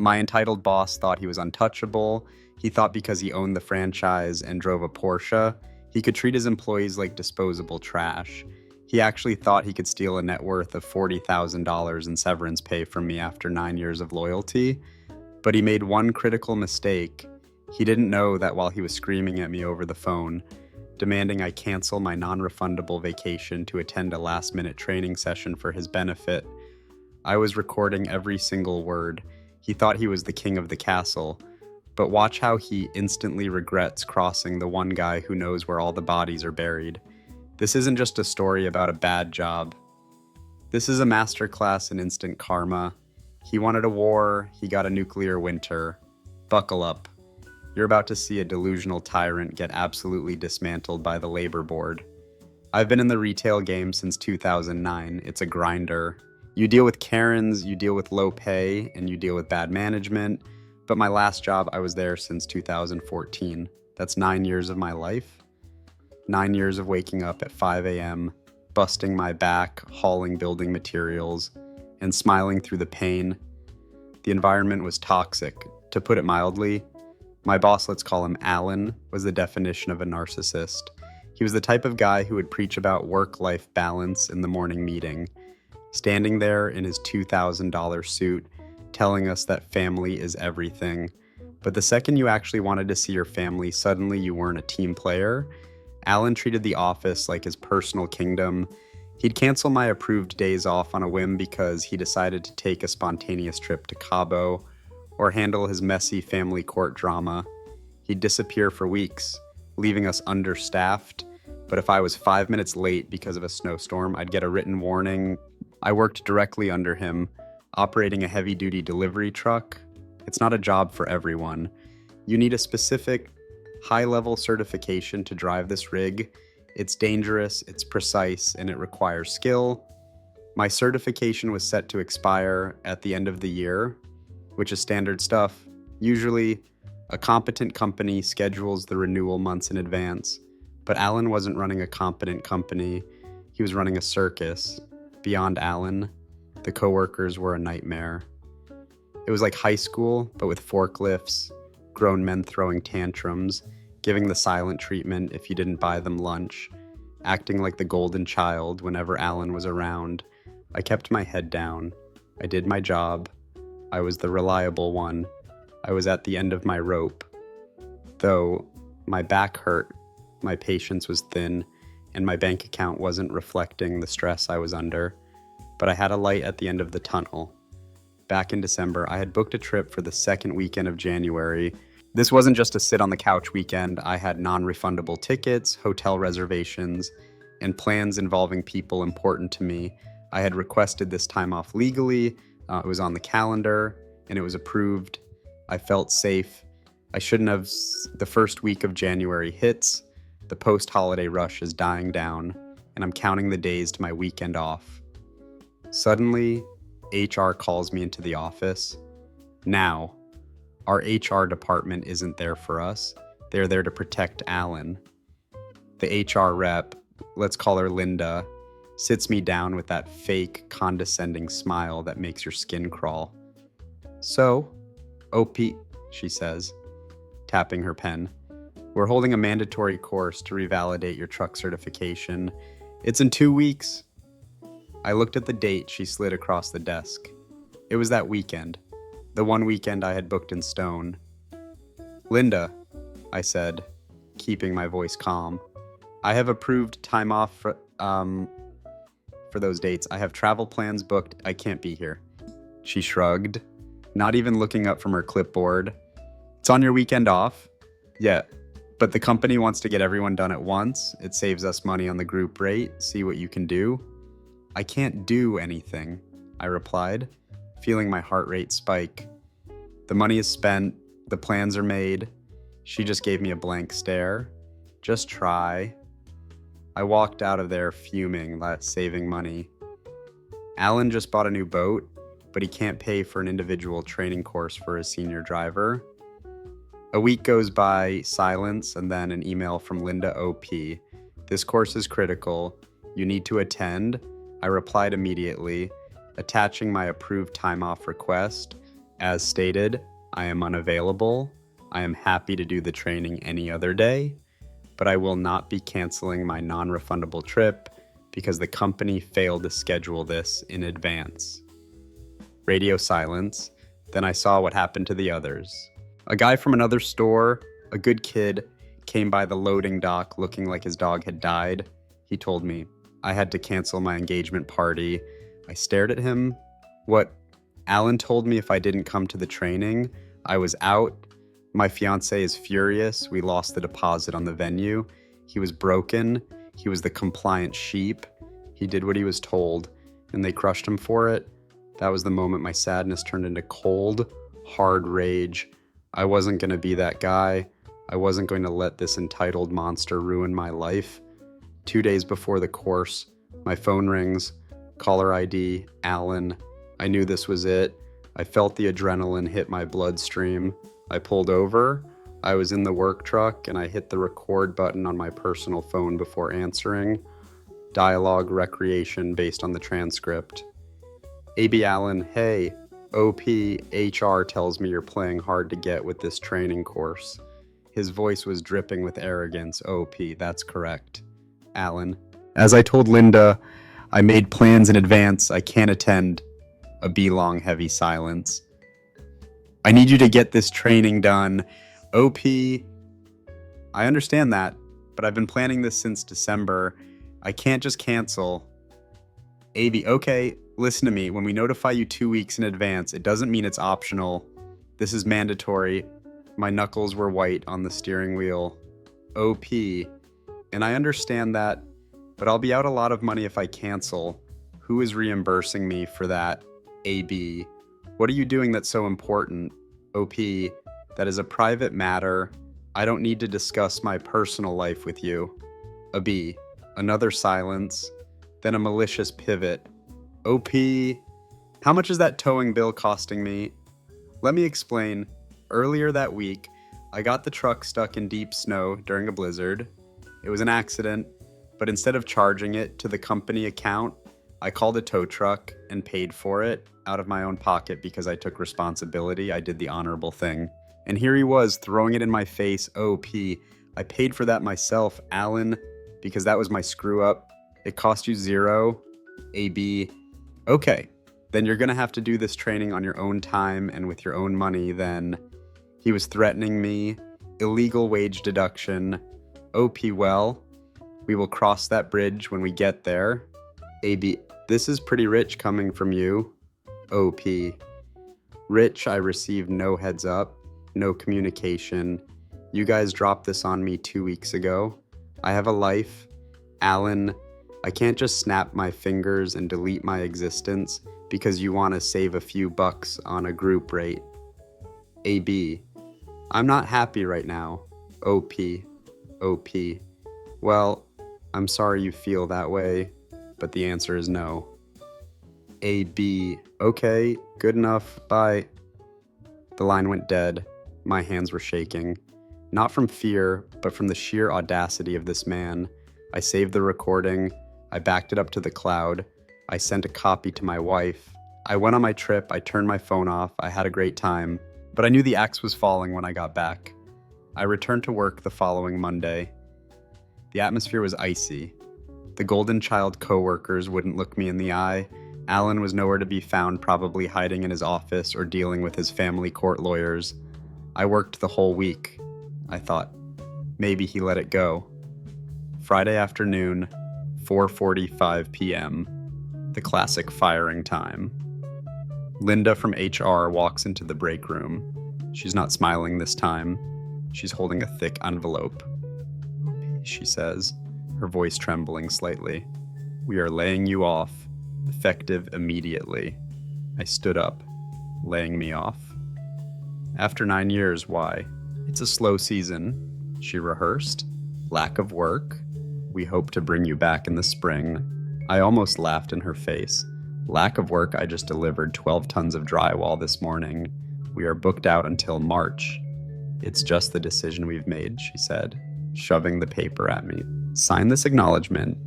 My entitled boss thought he was untouchable. He thought because he owned the franchise and drove a Porsche, he could treat his employees like disposable trash. He actually thought he could steal a net worth of $40,000 in severance pay from me after 9 years of loyalty. But he made one critical mistake. He didn't know that while he was screaming at me over the phone, demanding I cancel my non-refundable vacation to attend a last-minute training session for his benefit, I was recording every single word. He thought he was the king of the castle, but watch how he instantly regrets crossing the one guy who knows where all the bodies are buried. This isn't just a story about a bad job. This is a masterclass in instant karma. He wanted a war, he got a nuclear winter. Buckle up. You're about to see a delusional tyrant get absolutely dismantled by the labor board. I've been in the retail game since 2009. It's a grinder. You deal with Karens, you deal with low pay, and you deal with bad management. But my last job, I was there since 2014. That's 9 years of my life. 9 years of waking up at 5 a.m., busting my back, hauling building materials, and smiling through the pain. The environment was toxic. To put it mildly, my boss, let's call him Alan, was the definition of a narcissist. He was the type of guy who would preach about work-life balance in the morning meeting, standing there in his $2,000 suit, telling us that family is everything. But the second you actually wanted to see your family, suddenly you weren't a team player. Alan treated the office like his personal kingdom. He'd cancel my approved days off on a whim because he decided to take a spontaneous trip to Cabo or handle his messy family court drama. He'd disappear for weeks, leaving us understaffed. But if I was 5 minutes late because of a snowstorm, I'd get a written warning. I worked directly under him, operating a heavy-duty delivery truck. It's not a job for everyone. You need a specific, high-level certification to drive this rig. It's dangerous, it's precise, and it requires skill. My certification was set to expire at the end of the year, which is standard stuff. Usually, a competent company schedules the renewal months in advance, but Alan wasn't running a competent company. He was running a circus. Beyond Alan, the coworkers were a nightmare. It was like high school, but with forklifts, grown men throwing tantrums, giving the silent treatment if you didn't buy them lunch, acting like the golden child whenever Alan was around. I kept my head down. I did my job. I was the reliable one. I was at the end of my rope. Though my back hurt, my patience was thin, and my bank account wasn't reflecting the stress I was under. But I had a light at the end of the tunnel. Back in December, I had booked a trip for the second weekend of January. This wasn't just a sit-on-the-couch weekend. I had non-refundable tickets, hotel reservations, and plans involving people important to me. I had requested this time off legally. It was on the calendar, and it was approved. I felt safe. I shouldn't have. The first week of January hits. The post-holiday rush is dying down, and I'm counting the days to my weekend off. Suddenly, HR calls me into the office. Now, our HR department isn't there for us. They're there to protect Alan. The HR rep, let's call her Linda, sits me down with that fake, condescending smile that makes your skin crawl. So, OP, she says, tapping her pen. We're holding a mandatory course to revalidate your truck certification. It's in 2 weeks. I looked at the date she slid across the desk. It was that weekend, the one weekend I had booked in stone. Linda, I said, keeping my voice calm, I have approved time off for those dates. I have travel plans booked. I can't be here. She shrugged, not even looking up from her clipboard. It's on your weekend off? Yeah, but the company wants to get everyone done at once. It saves us money on the group rate. See what you can do. I can't do anything, I replied, feeling my heart rate spike. The money is spent. The plans are made. She just gave me a blank stare. Just try. I walked out of there fuming, saving money. Alan just bought a new boat, but he can't pay for an individual training course for his senior driver. A week goes by, silence, and then an email from Linda OP. This course is critical. You need to attend. I replied immediately, attaching my approved time off request. As stated, I am unavailable. I am happy to do the training any other day, but I will not be canceling my non-refundable trip because the company failed to schedule this in advance. Radio silence. Then I saw what happened to the others. A guy from another store, a good kid, came by the loading dock looking like his dog had died. He told me I had to cancel my engagement party. I stared at him. What? Alan told me if I didn't come to the training, I was out. My fiance is furious. We lost the deposit on the venue. He was broken. He was the compliant sheep. He did what he was told, and they crushed him for it. That was the moment my sadness turned into cold, hard rage. I wasn't going to be that guy. I wasn't going to let this entitled monster ruin my life. 2 days before the course, my phone rings. Caller ID, Alan. I knew this was it. I felt the adrenaline hit my bloodstream. I pulled over. I was in the work truck and I hit the record button on my personal phone before answering. Dialogue recreation based on the transcript. AB Allen, hey, OP, HR tells me you're playing hard to get with this training course. His voice was dripping with arrogance. OP, that's correct. Alan, as I told Linda, I made plans in advance. I can't attend. A B-long heavy silence. I need you to get this training done. OP, I understand that, but I've been planning this since December. I can't just cancel. AB, okay, listen to me. When we notify you 2 weeks in advance, it doesn't mean it's optional. This is mandatory. My knuckles were white on the steering wheel. OP, and I understand that, but I'll be out a lot of money if I cancel. Who is reimbursing me for that? AB, what are you doing that's so important? OP, that is a private matter. I don't need to discuss my personal life with you. A B, another silence, then a malicious pivot. OP, how much is that towing bill costing me? Let me explain. Earlier that week, I got the truck stuck in deep snow during a blizzard. It was an accident, but instead of charging it to the company account, I called a tow truck and paid for it out of my own pocket because I took responsibility. I did the honorable thing. And here he was throwing it in my face. OP, I paid for that myself, Alan, because that was my screw up. It cost you $0. AB, okay, then you're gonna have to do this training on your own time and with your own money then. He was threatening me. Illegal wage deduction. OP, well, we will cross that bridge when we get there. AB, this is pretty rich coming from you. OP, rich, I received no heads up, no communication. You guys dropped this on me 2 weeks ago. I have a life. Alan, I can't just snap my fingers and delete my existence because you want to save a few bucks on a group rate. AB, I'm not happy right now. OP, OP, well, I'm sorry you feel that way, but the answer is no. AB, okay, good enough, bye. The line went dead. My hands were shaking. Not from fear, but from the sheer audacity of this man. I saved the recording. I backed it up to the cloud. I sent a copy to my wife. I went on my trip. I turned my phone off. I had a great time. But I knew the axe was falling when I got back. I returned to work the following Monday. The atmosphere was icy. The golden child coworkers wouldn't look me in the eye. Alan was nowhere to be found, probably hiding in his office or dealing with his family court lawyers. I worked the whole week. I thought, maybe he let it go. Friday afternoon, 4:45 p.m., the classic firing time. Linda from HR walks into the break room. She's not smiling this time. She's holding a thick envelope. She says, her voice trembling slightly. We are laying you off. Effective immediately. I stood up, laying me off. After 9 years, why? It's a slow season. She rehearsed. Lack of work. We hope to bring you back in the spring. I almost laughed in her face. Lack of work, I just delivered 12 tons of drywall this morning. We are booked out until March. It's just the decision we've made, she said, shoving the paper at me. Sign this acknowledgement.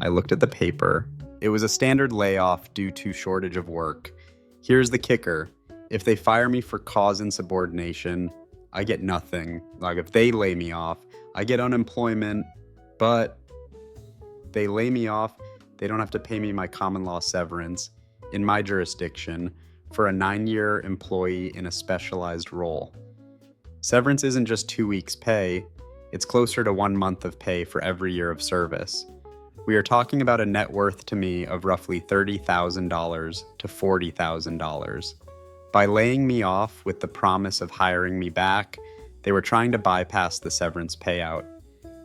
I looked at the paper. It was a standard layoff due to shortage of work. Here's the kicker. If they fire me for cause insubordination, I get nothing. Like if they lay me off, I get unemployment, but they lay me off, they don't have to pay me my common law severance in my jurisdiction for a 9-year employee in a specialized role. Severance isn't just 2 weeks' pay, it's closer to 1 month of pay for every year of service. We are talking about a net worth to me of roughly $30,000 to $40,000. By laying me off with the promise of hiring me back, they were trying to bypass the severance payout.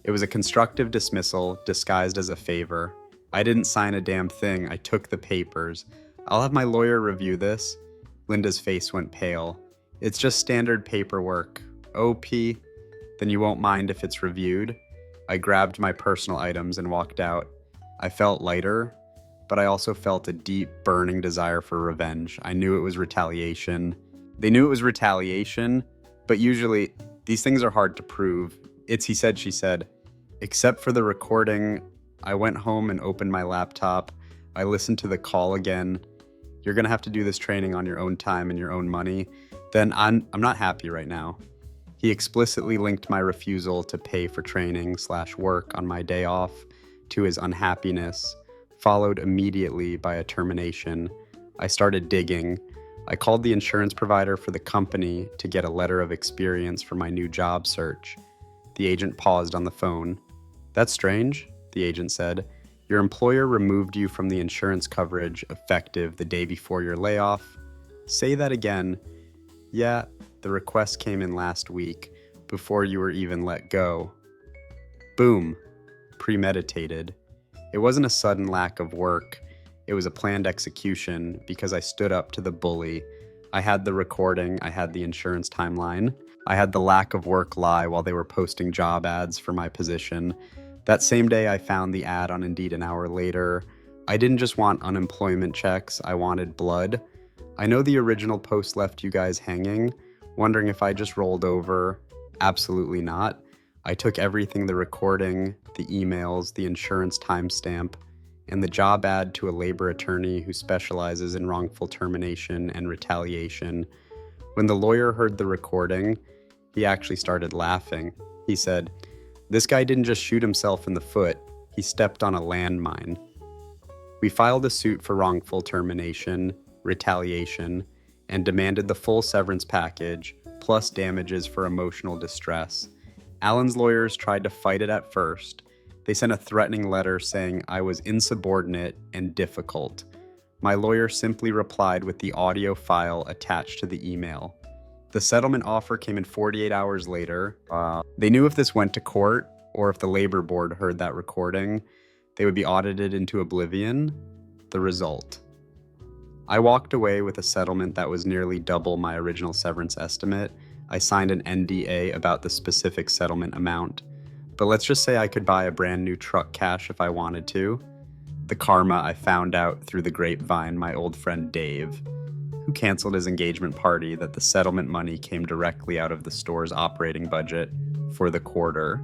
It was a constructive dismissal disguised as a favor. I didn't sign a damn thing, I took the papers. I'll have my lawyer review this. Linda's face went pale. It's just standard paperwork. OP, then you won't mind if it's reviewed? I grabbed my personal items and walked out. I felt lighter, but I also felt a deep, burning desire for revenge. I knew it was retaliation. They knew it was retaliation, but usually these things are hard to prove. It's he said, she said. Except for the recording, I went home and opened my laptop. I listened to the call again. You're gonna have to do this training on your own time and your own money. Then I'm not happy right now. He explicitly linked my refusal to pay for training/work on my day off to his unhappiness, followed immediately by a termination. I started digging. I called the insurance provider for the company to get a letter of experience for my new job search. The agent paused on the phone. That's strange, the agent said. Your employer removed you from the insurance coverage effective the day before your layoff. Say that again. Yeah, the request came in last week, before you were even let go. Boom. Premeditated. It wasn't a sudden lack of work. It was a planned execution because I stood up to the bully. I had the recording, I had the insurance timeline. I had the lack of work lie while they were posting job ads for my position. That same day I found the ad on Indeed an hour later. I didn't just want unemployment checks, I wanted blood. I know the original post left you guys hanging, wondering if I just rolled over. Absolutely not. I took everything, the recording, the emails, the insurance timestamp, and the job ad to a labor attorney who specializes in wrongful termination and retaliation. When the lawyer heard the recording, he actually started laughing. He said, "This guy didn't just shoot himself in the foot, he stepped on a landmine." We filed a suit for wrongful termination, retaliation, and demanded the full severance package, plus damages for emotional distress. Alan's lawyers tried to fight it at first. They sent a threatening letter saying I was insubordinate and difficult. My lawyer simply replied with the audio file attached to the email. The settlement offer came in 48 hours later. They knew if this went to court, or if the labor board heard that recording, they would be audited into oblivion. The result. I walked away with a settlement that was nearly double my original severance estimate. I signed an NDA about the specific settlement amount. But let's just say I could buy a brand new truck cash if I wanted to. The karma I found out through the grapevine, my old friend Dave, who canceled his engagement party, that the settlement money came directly out of the store's operating budget for the quarter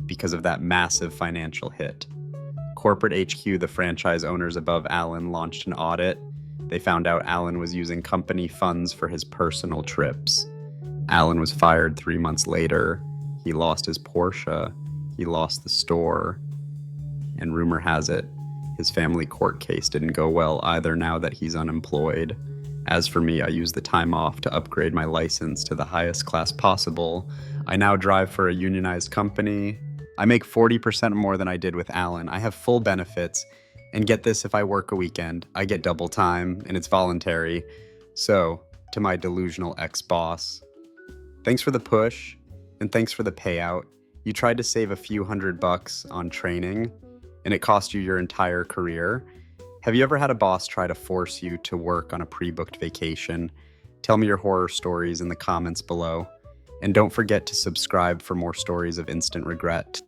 because of that massive financial hit. Corporate HQ, the franchise owners above Alan, launched an audit. They found out Alan was using company funds for his personal trips. Alan was fired 3 months later. He lost his Porsche. He lost the store. And rumor has it, his family court case didn't go well either now that he's unemployed. As for me, I used the time off to upgrade my license to the highest class possible. I now drive for a unionized company. I make 40% more than I did with Alan. I have full benefits. And get this, if I work a weekend, I get double time, and it's voluntary. So, to my delusional ex-boss, thanks for the push, and thanks for the payout. You tried to save a few $100 on training, and it cost you your entire career. Have you ever had a boss try to force you to work on a pre-booked vacation? Tell me your horror stories in the comments below. And don't forget to subscribe for more stories of instant regret.